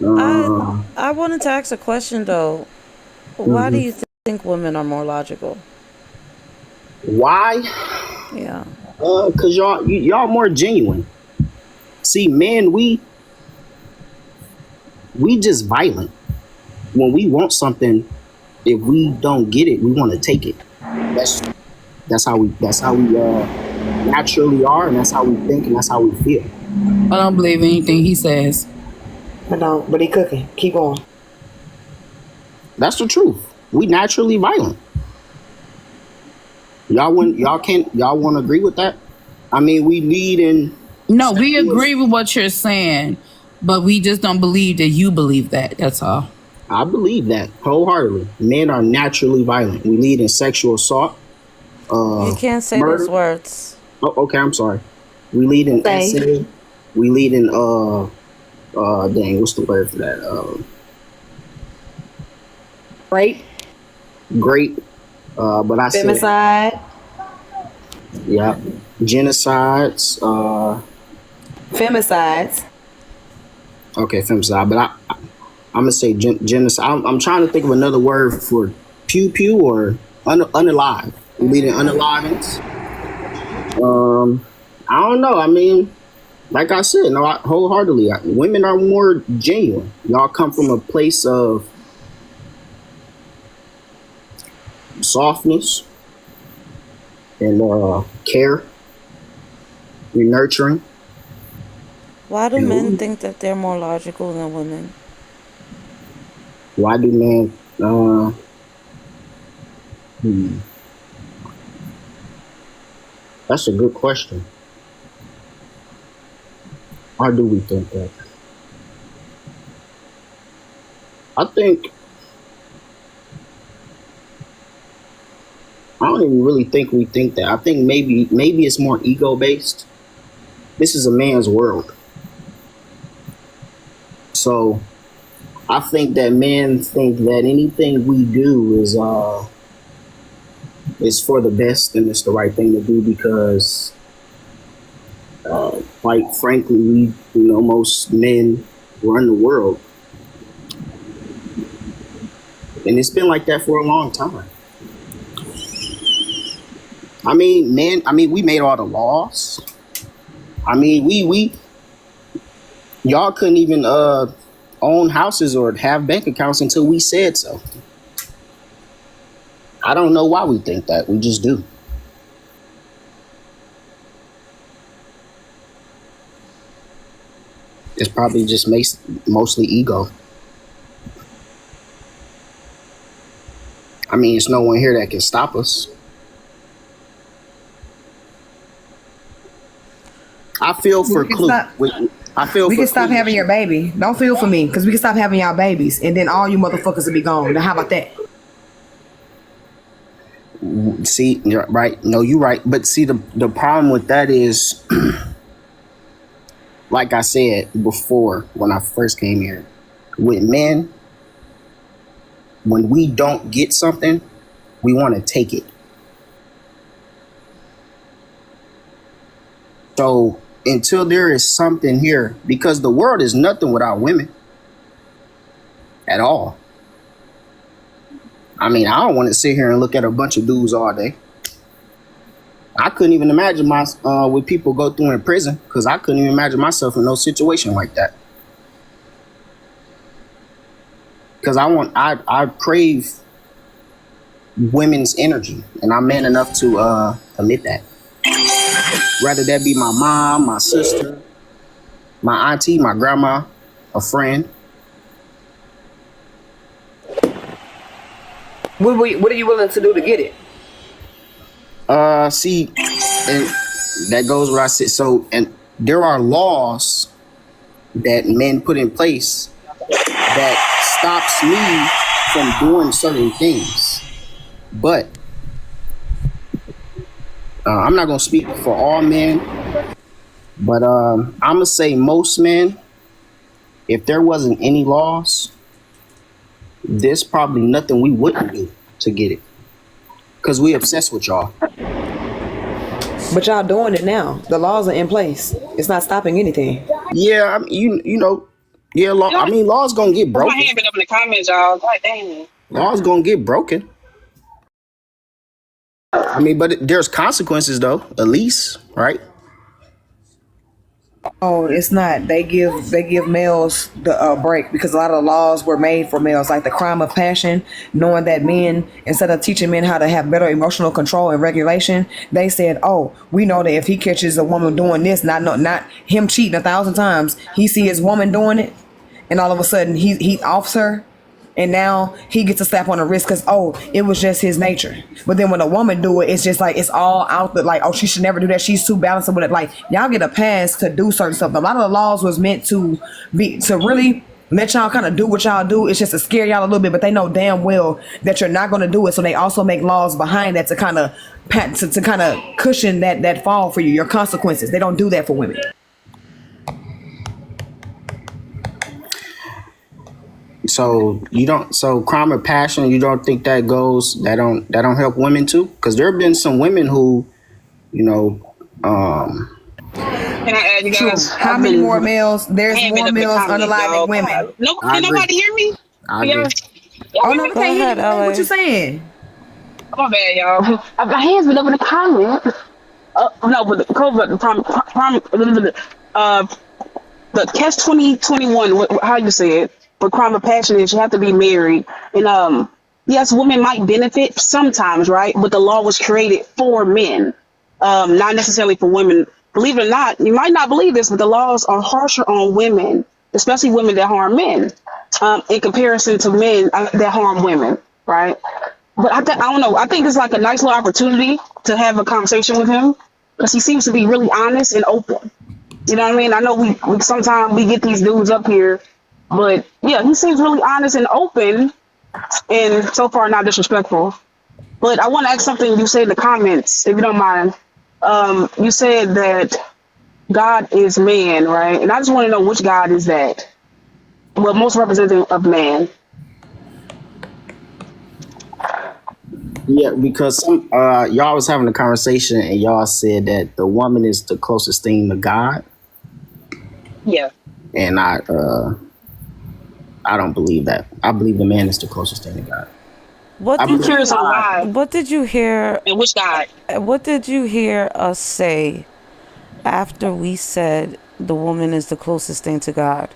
I Uh, I wanted to ask a question though. Why do mhm. you think women are more logical? Why? Yeah. Cause y'all more genuine. See, men, we just violent. When we want something, if we don't get it, we want to take it. That's that's how we naturally are, and that's how we think, and that's how we feel. I don't believe anything he says. I don't, but he cooking. Keep going. That's the truth. We naturally violent. Y'all want to agree with that? I mean, we lead in No, we sexual. agree with what you're saying, but we just don't believe that you believe that. That's all. I believe that wholeheartedly. Men are naturally violent. We lead in sexual assault, You can't say those murder. words. Oh, okay, I'm sorry. We lead in Say essay. We lead in dang, what's the word for that? rape, Great. But I said, femicide, yeah, genocides. femicides. Okay, femicide. But I'm gonna say genocide. I'm trying to think of another word for pew pew or unalive. We lead in unalivings. I don't know. I mean, like I said, no, wholeheartedly, women are more genuine. Y'all come from a place of softness and care, you're nurturing. Why do And men women, think that they're more logical than women? why do men? Hmm, that's a good question. Why do we think that? I think I don't even really think we think that. I think maybe it's more ego based. This is a man's world, so I think that men think that anything we do is for the best and it's the right thing to do because, quite frankly, most men run the world, and it's been like that for a long time. I mean, men. I mean, we made all the laws. I mean, we y'all couldn't even own houses or have bank accounts until we said so. I don't know why we think that. We just do. It's probably just mostly ego. I mean, it's no one here that can stop us. I feel We for can Clue. stop. I feel We for can stop Clue. having your baby. Don't feel for me, because we can stop having y'all babies, and then all you motherfuckers will be gone. Now, how about that? See, you're right. No, you're right. But see, the problem with that is, like I said before when I first came here, with men, when we don't get something, we want to take it. So until there is something here, because the world is nothing without women at all. I mean, I don't want to sit here and look at a bunch of dudes all day. I couldn't even imagine what people go through in prison because I couldn't even imagine myself in no situation like that. Because I crave women's energy, and I'm man enough to admit that. Whether that be my mom, my sister, my auntie, my grandma, a friend. What are you willing to do to get it? See, and that goes what I said. So, and there are laws that men put in place that stops me from doing certain things. But I'm not gonna speak for all men, but I'm gonna say most men. If there wasn't any laws, there's probably nothing we wouldn't do to get it because we obsessed with y'all. But y'all doing it now. The laws are in place. It's not stopping anything. Yeah, you know, Yeah, law. I mean, laws gonna get My broken. hand been up in the comments, y'all. God damn. Laws gonna get broken. I mean, but there's consequences though. At least, right? Oh, it's not. They give males the break because a lot of the laws were made for males, like the crime of passion. Knowing that men, instead of teaching men how to have better emotional control and regulation, they said, "Oh, we know that if he catches a woman doing this, not him cheating 1,000 times, he see his woman doing it, and all of a sudden he offs her." And now he gets a slap on the wrist because it was just his nature. But then when a woman do it, it's just like it's all out there. Like she should never do that. She's too balanced with it. Like y'all get a pass to do certain stuff. A lot of the laws was meant to really let y'all kind of do what y'all do. It's just to scare y'all a little bit, but they know damn well that you're not going to do it. So they also make laws behind that to kind of cushion that fall for you, your consequences. They don't do that for women. So you don't. So crime of passion. You don't think that goes. That don't help women too? Because there have been some women who, you know, Can I add you True. guys? How many more males? I There's ain't been more up in the males comments, underlying y'all. women. No, I can agree. nobody hear me? I Y'all, agree. y'all Oh hear no, me? we Go can't hear ahead, you. What LA. you saying? My bad, y'all. My hands been up in the comments. No, but the COVID, uh, the catch 2021. How you say it? But crime of passion is you have to be married, and yes, women might benefit sometimes, right? But the law was created for men, not necessarily for women. Believe it or not, you might not believe this, but the laws are harsher on women, especially women that harm men, in comparison to men that harm women, right? But I don't know. I think it's like a nice little opportunity to have a conversation with him because he seems to be really honest and open. You know what I mean? I know we sometimes we get these dudes up here, but yeah, he seems really honest and open, and so far not disrespectful. But I want to ask something you said in the comments, if you don't mind. You said that God is man, right? And I just want to know which God is that? Well, most representative of man. Yeah, because some y'all was having a conversation and y'all said that the woman is the closest thing to God, Yeah. and I don't believe that. I believe the man is the closest thing to God. What I I'm did believe curious you on God. why what did you hear and which God. what did you hear us say after we said the woman is the closest thing to God?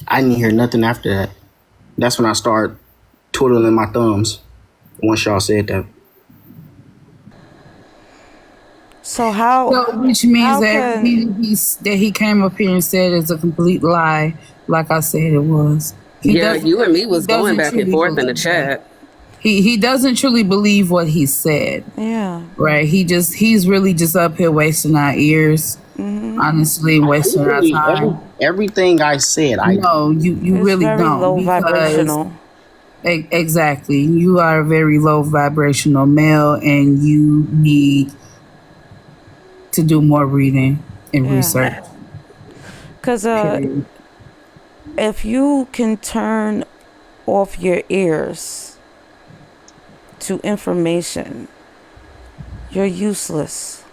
I didn't hear nothing after that. That's when I started twiddling my thumbs. Once y'all said that, So how So, which means how that can that he came up here and said is a complete lie, like I said it was. He Yeah, doesn't. you and me He was going doesn't back and truly forth in the believe that. chat. He doesn't truly believe what he said. yeah. Right? He's really just up here wasting our ears. Honestly, wasting our literally time. everything I said, I No, you It's really very don't, low because vibrational. exactly, you are a very low vibrational male, and you need to do more reading and Yeah. research. Cuz Period. if you can turn off your ears to information, you're useless.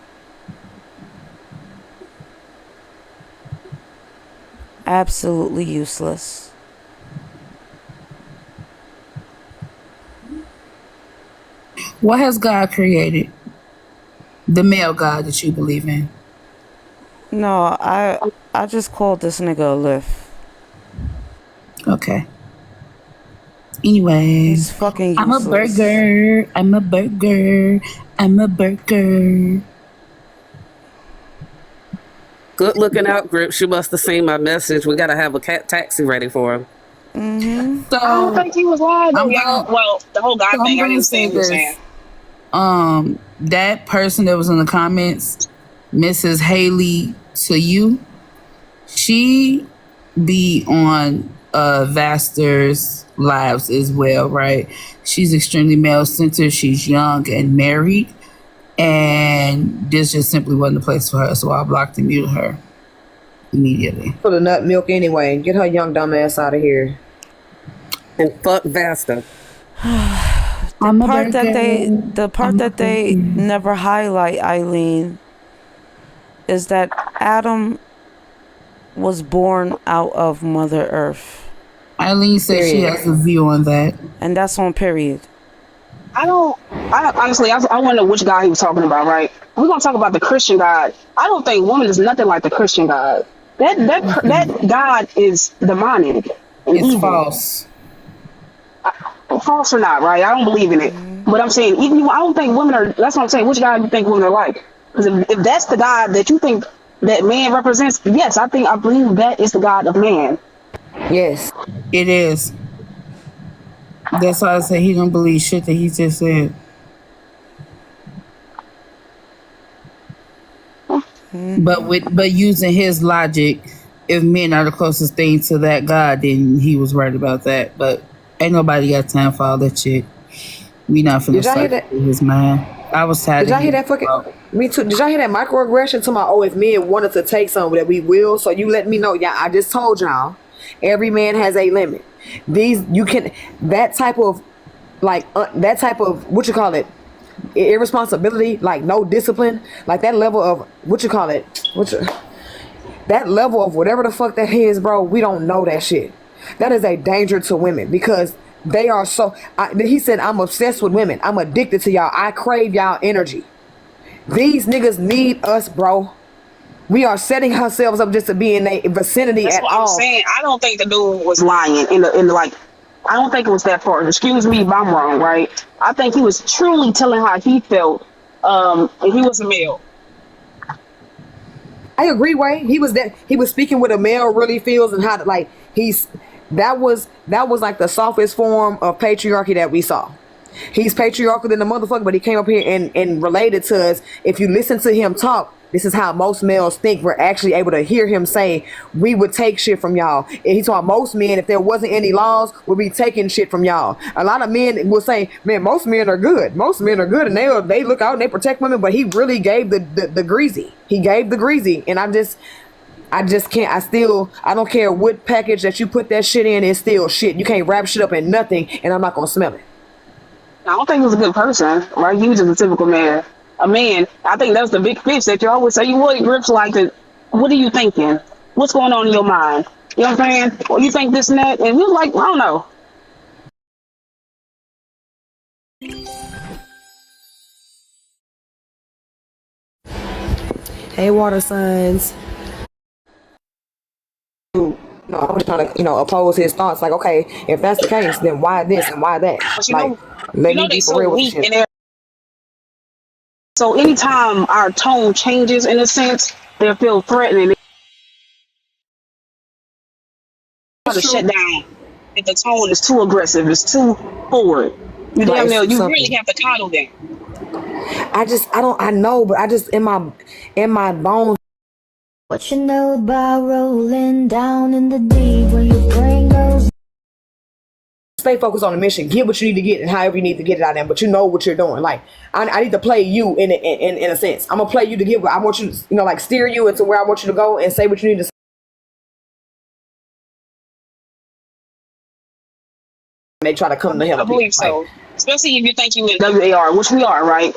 Absolutely useless. What has God created? The male God that you believe in. No, I just called this nigga a lift. Okay. Anyway, He's fucking I'm a useless. burger. I'm a burger. I'm a burger. Good looking out, Grips. You must have seen my message. We got to have a cat taxi ready for him. I don't So think he was lying though, I'm y'all. gonna Well, the whole God so I'm thing, I didn't gonna understand say what you were saying. this. That person that was in the comments, Mrs. Haley, to you, she be on Vaster's lives as well, right? She's extremely male centered. She's young and married, and this just simply wasn't the place for her. So I blocked and muted her immediately. For the nut milk anyway. Get her young dumb ass out of here. And fuck Vasta. The I'm a part that burger. I'm a they burger. never highlight, Eileen, is that Adam was born out of Mother Earth. Eileen said she Period. has a view on that. And that's on period. I don't. I honestly, I want to know which God he was talking about. Right? We're gonna talk about the Christian God. I don't think woman is nothing like the Christian God. That God is demonic and It's evil. false. False or not, right? I don't believe in it. But I'm saying, even I don't think women are. That's what I'm saying. Which God do you think women are like? Because if that's the God that you think that man represents, yes, I believe that is the God of man. Yes. It is. That's why I say he don't believe shit that he just said. But using his logic, if men are the closest thing to that God, then he was right about that. But ain't nobody got time for all that shit. We not finna Did y'all hear cycle that? through his mind. I was tired Did of y'all hear hearing that fucking? about. Me too. Did y'all hear that microaggression to my? Oh, if men wanted to take some, that we will. So you let me know. Yeah, I just told y'all. Every man has a limit. These you can that type of that type of what you call it irresponsibility, like no discipline, like that level of what you call it, that level of whatever the fuck that is, bro. We don't know that shit. That is a danger to women because they are so. He said, "I'm obsessed with women. I'm addicted to y'all. I crave y'all energy." These niggas need us, bro. We are setting ourselves up just to be in a vicinity That's at what I'm all. saying. I don't think the dude was lying in the like. I don't think it was that far. Excuse me if I'm wrong, right? I think he was truly telling how he felt. And he was a male. I agree, Way. He was that he was speaking what a male really feels and how to like he's that was like the softest form of patriarchy that we saw. He's patriarchal than the motherfucker, but he came up here and related to us. If you listen to him talk, this is how most males think. We're actually able to hear him say, we would take shit from y'all. And he told most men, if there wasn't any laws, would be taking shit from y'all. A lot of men will say, man, most men are good. Most men are good, and they look out and they protect women, but he really gave the greasy. He gave the greasy. And I just can't. I don't care what package that you put that shit in, it's still shit. You can't wrap shit up in nothing, and I'm not gonna smell it. I don't think he was a good person, right? He was just a typical man. A man. I think that's the big fish that you always say. You would grips like it. What are you thinking? What's going on in your mind? You know what I'm saying? Or you think this and that, and he was like, I don't know. Hey, water signs. No, I was trying to, oppose his thoughts. Like, okay, if that's the case, then why this and why that? But Like, let me they be for so real with the weak shit. and they're so anytime our tone changes in a sense, they feel threatening. They try It's to shut true. down if the tone is too aggressive, it's too forward. You Like, damn near it's you really something. have to coddle them. I know, but I just in my bones. What you know about rolling down in the deep when your brain goes. Stay focused on the mission. Get what you need to get and however you need to get it out of them. But you know what you're doing. Like I need to play you in a sense. I'm gonna play you to get what I want you to, like steer you into where I want you to go and say what you need to say. And they try to come to hell I of people. believe Like so. Especially if you think you in WAR, which we are, right?